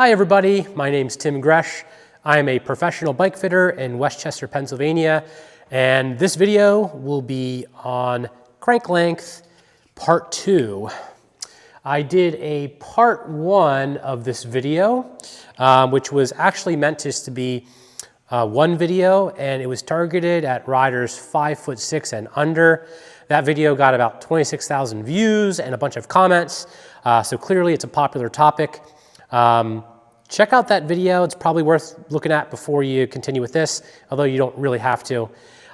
Hi everybody, my name's Tim Gresh. I am a professional bike fitter in Westchester, Pennsylvania, and this video will be on crank length part 2. I did a part 1 of this video, which was actually meant just to be one video, and it was targeted at riders 5'6" and under. That video got about 26,000 views and a bunch of comments, so clearly it's a popular topic. Check out that video. It's probably worth looking at before you continue with this, although you don't really have to.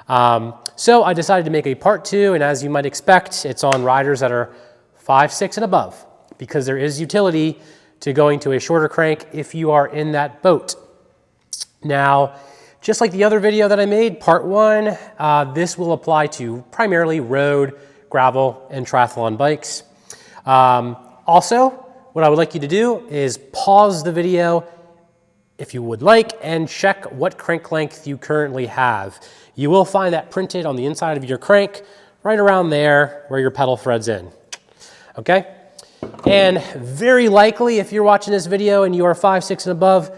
So I decided to make a part 2, and as you might expect, it's on riders that are 5'6" and above, because there is utility to going to a shorter crank if you are in that boat. Now, just like the other video that I made, part 1, this will apply to primarily road, gravel, and triathlon bikes. Also, what I would like you to do is pause the video if you would like and check what crank length you currently have. You will find that printed on the inside of your crank right around there where your pedal thread's in. Okay? And very likely, if you're watching this video and you are 5'6" and above,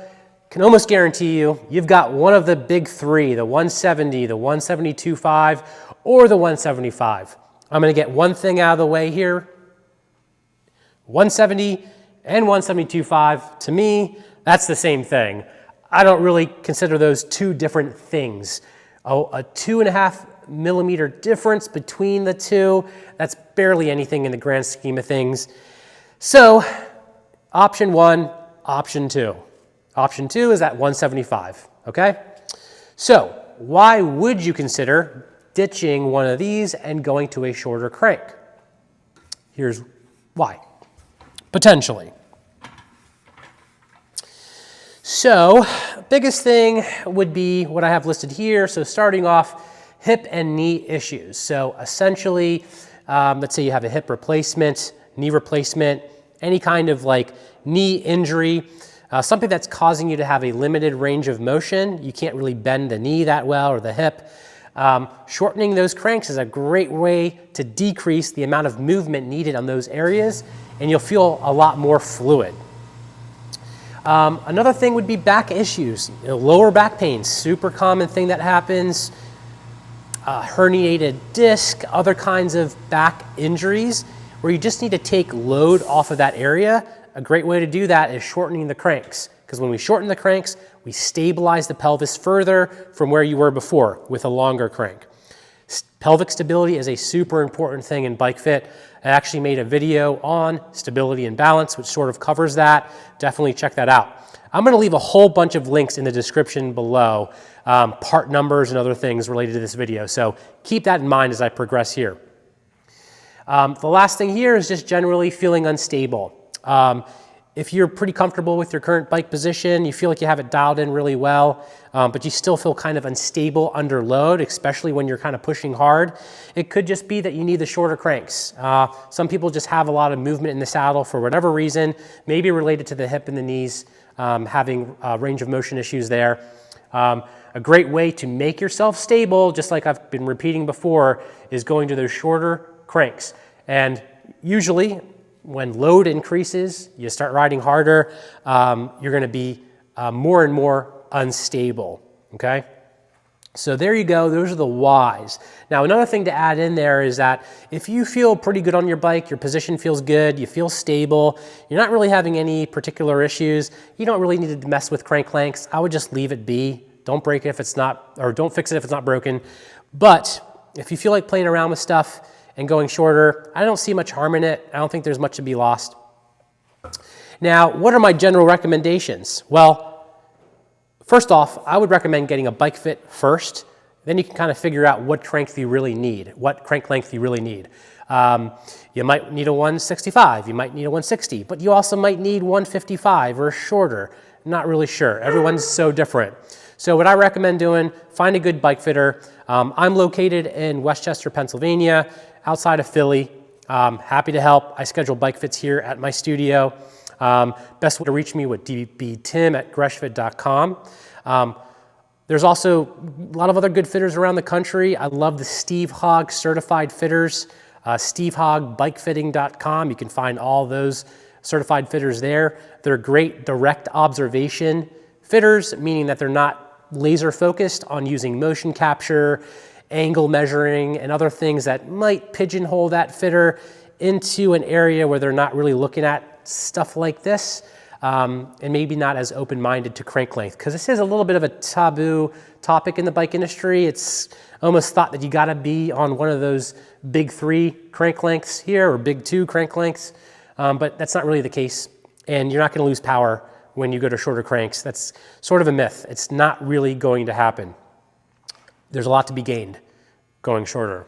can almost guarantee you've got one of the big 3, the 170, the 172.5, or the 175. I'm going to get one thing out of the way here. 170 and 172.5, to me, that's the same thing. I don't really consider those two different things. Oh, a 2.5 millimeter difference between the two, that's barely anything in the grand scheme of things. So, option 1, option 2. Option 2 is at 175, okay? So, why would you consider ditching one of these and going to a shorter crank? Here's why. Potentially. So, biggest thing would be what I have listed here. So starting off, hip and knee issues. So essentially, let's say you have a hip replacement, knee replacement, any kind of like knee injury, something that's causing you to have a limited range of motion. You can't really bend the knee that well or the hip. Shortening those cranks is a great way to decrease the amount of movement needed on those areas, and you'll feel a lot more fluid. Another thing would be back issues. Lower back pain, super common thing that happens. Herniated disc, other kinds of back injuries where you just need to take load off of that area. A great way to do that is shortening the cranks, because when we shorten the cranks, we stabilize the pelvis further from where you were before with a longer crank. Pelvic stability is a super important thing in bike fit. I actually made a video on stability and balance, which sort of covers that. Definitely check that out. I'm going to leave a whole bunch of links in the description below, part numbers and other things related to this video. So keep that in mind as I progress here. The last thing here is just generally feeling unstable. If you're pretty comfortable with your current bike position, you feel like you have it dialed in really well, but you still feel kind of unstable under load, especially when you're kind of pushing hard, it could just be that you need the shorter cranks. Some people just have a lot of movement in the saddle for whatever reason, maybe related to the hip and the knees, having range of motion issues there. A great way to make yourself stable, just like I've been repeating before, is going to those shorter cranks. And usually, when load increases, you start riding harder, you're going to be more and more unstable, okay? So there you go, those are the whys. Now another thing to add in there is that if you feel pretty good on your bike, your position feels good, you feel stable, you're not really having any particular issues, you don't really need to mess with crank lengths, I would just leave it be. Don't break it if it's not, or don't fix it if it's not broken. But if you feel like playing around with stuff and going shorter, I don't see much harm in it. I don't think there's much to be lost. Now, what are my general recommendations? Well, first off, I would recommend getting a bike fit first. Then you can kind of figure out what crank you really need, what crank length you really need. You might need a 165, you might need a 160, but you also might need 155 or shorter. Not really sure. Everyone's so different. So what I recommend doing, find a good bike fitter. I'm located in Westchester, Pennsylvania, outside of Philly. Happy to help. I schedule bike fits here at my studio. Best way to reach me would be tim@greshfit.com. There's also a lot of other good fitters around the country. I love the Steve Hogg certified fitters, stevehogbikefitting.com. You can find all those certified fitters there. They're great direct observation fitters, meaning that they're not laser focused on using motion capture, angle measuring, and other things that might pigeonhole that fitter into an area where they're not really looking at stuff like this, and maybe not as open-minded to crank length. Because this is a little bit of a taboo topic in the bike industry. It's almost thought that you gotta be on one of those big 3 crank lengths here, or big 2 crank lengths, but that's not really the case. And you're not gonna lose power when you go to shorter cranks. That's sort of a myth. It's not really going to happen. There's a lot to be gained going shorter.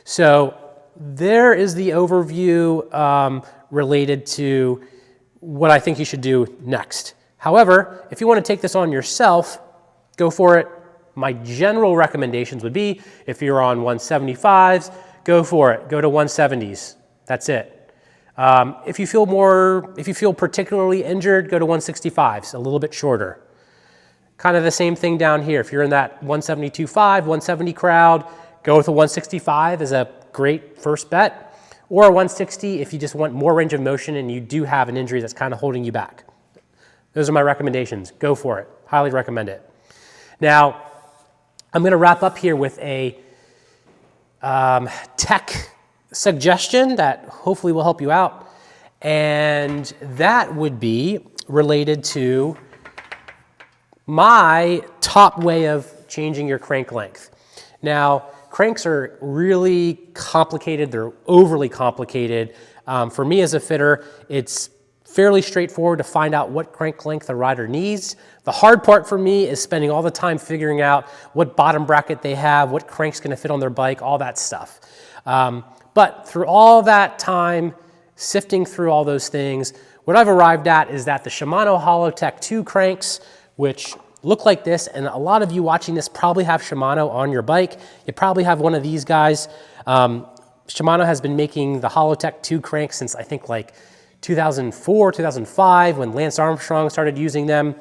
So there is the overview related to what I think you should do next. However, if you want to take this on yourself, go for it. My general recommendations would be, if you're on 175s, go for it. Go to 170s. That's it. If you feel particularly injured, go to 165s, a little bit shorter. Kind of the same thing down here. If you're in that 172.5, 170 crowd, go with a 165 as a great first bet, or a 160 if you just want more range of motion and you do have an injury that's kind of holding you back. Those are my recommendations. Go for it. Highly recommend it. Now, I'm going to wrap up here with a tech suggestion that hopefully will help you out, and that would be related to my top way of changing your crank length. Now, cranks are really complicated. They're overly complicated. For me as a fitter, it's fairly straightforward to find out what crank length the rider needs. The hard part for me is spending all the time figuring out what bottom bracket they have, what crank's gonna fit on their bike, all that stuff. But through all that time, sifting through all those things, what I've arrived at is that the Shimano Hollowtech 2 cranks, which look like this, and a lot of you watching this probably have Shimano on your bike. You probably have one of these guys. Shimano has been making the Hollowtech 2 cranks since I think like 2004, 2005, when Lance Armstrong started using them.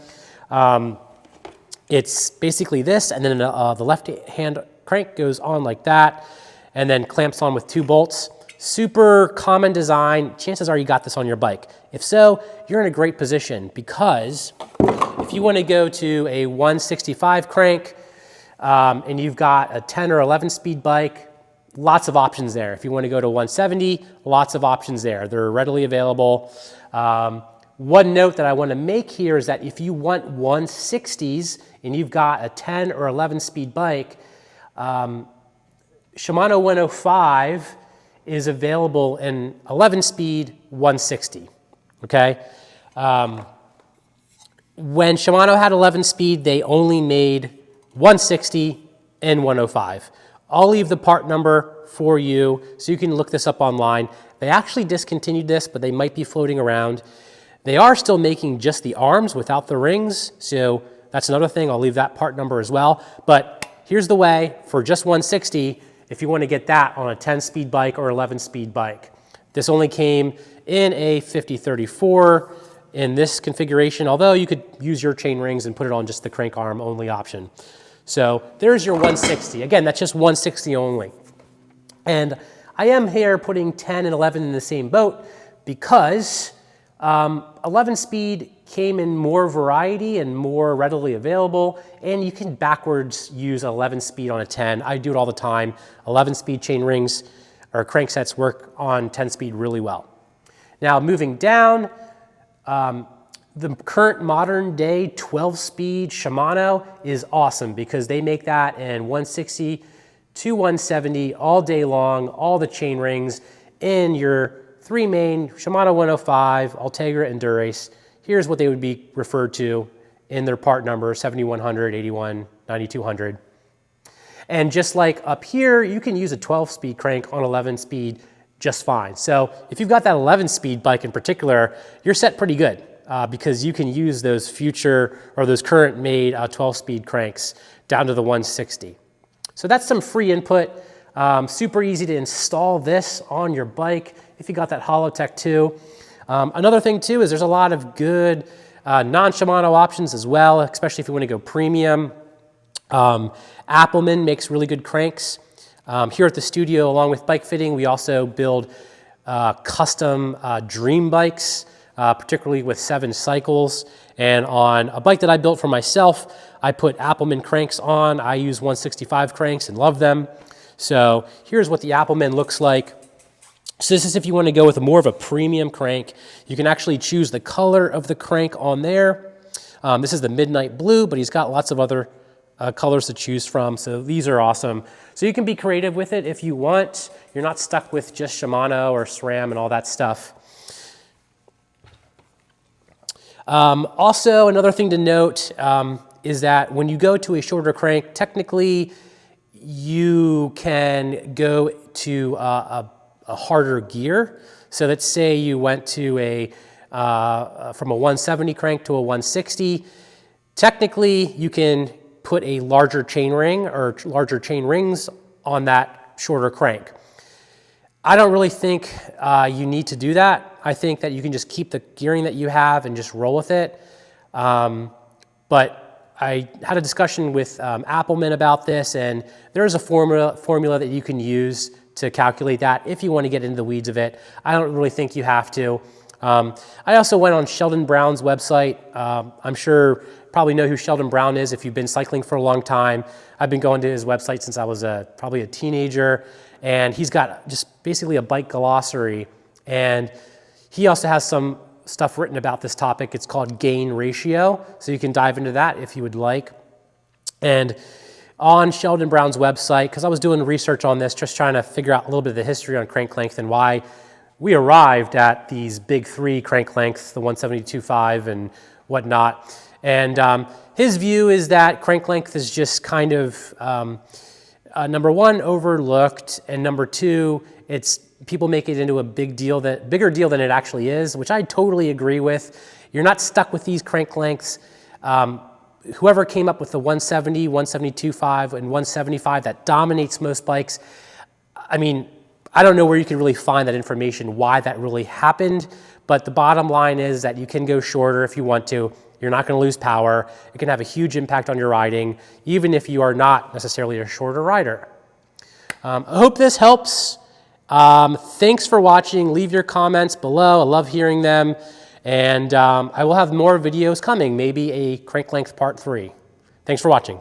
It's basically this, and then the left hand crank goes on like that, and then clamps on with 2 bolts. Super common design. Chances are you got this on your bike. If so, you're in a great position, because if you want to go to a 165 crank and you've got a 10 or 11 speed bike, lots of options there. If you want to go to 170, lots of options there. They're readily available. One note that I want to make here is that if you want 160s and you've got a 10 or 11 speed bike, Shimano 105 is available in 11 speed 160, okay? When Shimano had 11 speed, they only made 160 and 105. I'll leave the part number for you so you can look this up online. They actually discontinued this, but they might be floating around. They are still making just the arms without the rings, so that's another thing. I'll leave that part number as well. But here's the way for just 160 if you want to get that on a 10-speed bike or 11-speed bike. This only came in a 50-34 in this configuration, although you could use your chain rings and put it on just the crank arm only option. So there's your 160. Again, that's just 160 only. And I am here putting 10 and 11 in the same boat because 11 speed came in more variety and more readily available, and you can backwards use 11 speed on a 10. I do it all the time. 11 speed chain rings or crank sets work on 10 speed really well. Now moving down, the current modern day 12 speed Shimano is awesome because they make that in 160 to 170 all day long, all the chain rings in your 3 main Shimano 105, Ultegra, and Dura-Ace. Here's what they would be referred to in their part number, 7100, 81, 9200. And just like up here, you can use a 12-speed crank on 11-speed just fine. So if you've got that 11-speed bike in particular, you're set pretty good because you can use those future or those current made 12-speed cranks down to the 160. So that's some free input. Super easy to install this on your bike if you got that Hollowtech 2. Another thing too is there's a lot of good non-Shimano options as well, especially if you want to go premium. Appleman makes really good cranks. Here at the studio, along with bike fitting, we also build custom dream bikes, particularly with 7 cycles. And on a bike that I built for myself, I put Appleman cranks on. I use 165 cranks and love them. So here's what the Appleman looks like. So this is if you want to go with more of a premium crank. You can actually choose the color of the crank on there. This is the Midnight Blue, but he's got lots of other colors to choose from. So these are awesome. So you can be creative with it if you want. You're not stuck with just Shimano or SRAM and all that stuff. Also, another thing to note is that when you go to a shorter crank, technically you can go to a harder gear. So let's say you went to from a 170 crank to a 160. Technically, you can put a larger chain ring or larger chain rings on that shorter crank. I don't really think you need to do that. I think that you can just keep the gearing that you have and just roll with it. But I had a discussion with Appleman about this, and there's a formula that you can use to calculate that if you want to get into the weeds of it. I don't really think you have to. I also went on Sheldon Brown's website. I'm sure you probably know who Sheldon Brown is if you've been cycling for a long time. I've been going to his website since I was probably a teenager, and he's got just basically a bike glossary. And he also has some stuff written about this topic. It's called gain ratio, so you can dive into that if you would like. And on Sheldon Brown's website, because I was doing research on this, just trying to figure out a little bit of the history on crank length and why we arrived at these big 3 crank lengths, the 172.5 and whatnot. And his view is that crank length is just kind of, number one, overlooked, and number two, people make it into a bigger deal than it actually is, which I totally agree with. You're not stuck with these crank lengths. Whoever came up with the 170, 172.5, and 175 that dominates most bikes, I mean, I don't know where you can really find that information, why that really happened, but the bottom line is that you can go shorter if you want to. You're not going to lose power. It can have a huge impact on your riding, even if you are not necessarily a shorter rider. I hope this helps. Thanks for watching. Leave your comments below. I love hearing them. And I will have more videos coming, maybe a crank length part 3. Thanks for watching.